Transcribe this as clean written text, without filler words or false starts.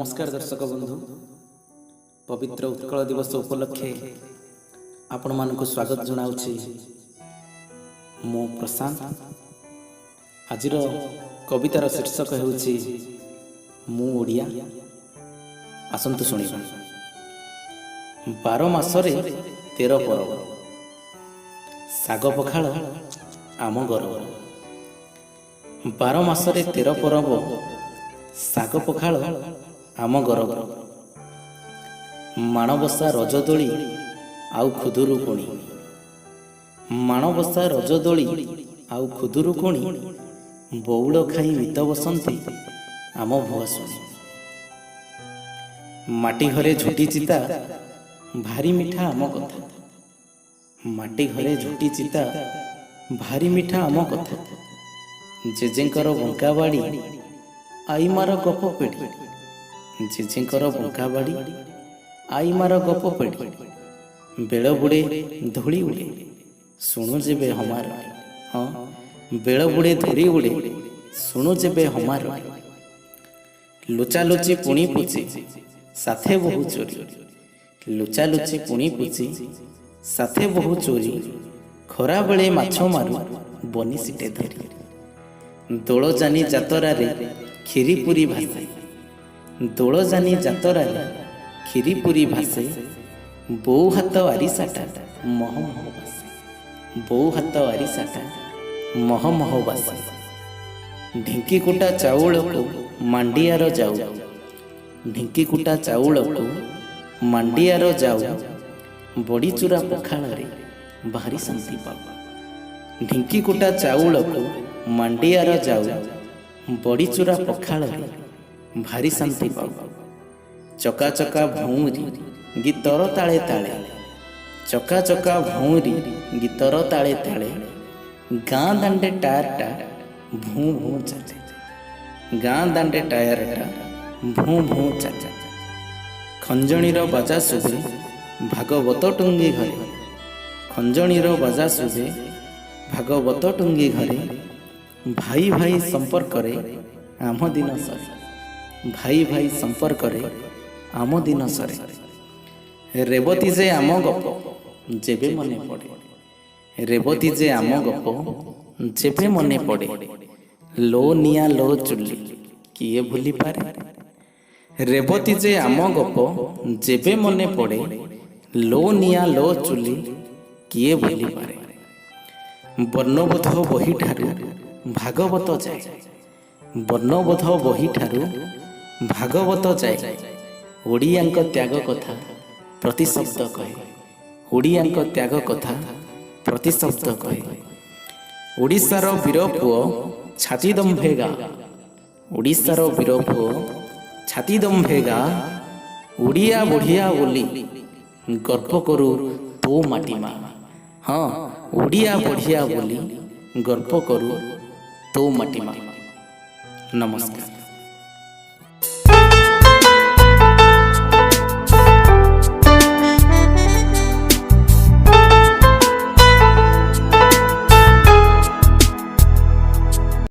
नमस्कार दर्शक बंधु, पवित्र उत्कल दिवस उपलक्षे आपण मानक स्वागत जनाऊँगी। मो प्रशांत। आजिर कवितार शीर्षक हेउछि मु ओडिया। आसंतु शुणिबा। 12 मासरे 13 परब, साग पखाळ आम गरब। 12 मासरे 13 परब, साग पखाळ आम गरब। माणबसा रजदोली आउ खुदुरुकुणी, माणबसा रजदोली आउ खुदुरुकुणी, बौल खाई मित बसंती आम भुआसुणी। माटी घरे झुटी चिता भारी मिठा आम कथा, माटी घरे झुटी चिता भारी मिठा आम कथा। जेजेंकर बंका बाड़ी आई मार गप पेड़ी, जेजेंकर बंका बाड़ी आई मार गप पेड़ी। बेल बुड़े धूली उड़े शुणु जेबे हमार, हाँ बेल बुड़े धूली उड़े शुणु जेबे हमार। लुचा लुची पुणी पुची साथे बहु चोरी, लुचा लुची पुणी पुची साथे बहु चोरी। खरा बेले माछ मारू बनी सिटे धरी, दोलजानी जातरा रे खीरी पुरी भासे, दोलजानी जातरा रे खीरी पुरी भासे। बो हाथ आरिसाटा मह मह बासे, बो हाथ आरिसाटा मह मह बासे। ढिंकी कुटा चाउल को मांडियार जाऊ, ढिंकी कुटा चाउल को मांडियार जाऊ। बड़ी चूरा पखाल रे भारी शांति पाऊ, ढिंकी कुटा चाउल को मांडियार जाऊ। बड़ी चूरा पखाल रे भारी शांति पाऊ। चका चका भौरी गीतर ताले ताले, चका चका भौरी गीतर ताले ताले। गाँ दांडे टायर टा भू भू चाचे, गाँ दांडे टायर टा भू भू चाचा। खंजणीर बाजा शुभे भागवत टुंगी घरे, खंजणीर बाजा शुभे भागवत टुंगी घरे। भाई भाई संपर्क रे आम दिन सरे, भाई भाई संपर्क रे आम दिन सरे। रेवती जे आम गप जेबे मने पड़े, रेवती जे आम गप जेबे मने पड़े। लो निया लो चुली किए भूली पारे, रेवती जे आम गप जेबे मने पड़े। लो निया लो चुली किए भूली पारे। वर्णबोध बही ठारू भागवत जाए, वर्णबोध बही ठारू भागवत जाए। ओडियांक त्याग कथा प्रति शब्द कहे, ओडियांक त्याग कथा प्रति शब्द कहे। ओडिशार वीर पुओ छाती दंभेगा, ओडिशार वीर पुओ छाती दंभेगा। ओडिया बढ़िया बोली गर्व करू तो माटी माँ, हाँ ओडिया बढ़िया बोली गर्व करू तो माटी माँ। नमस्कार।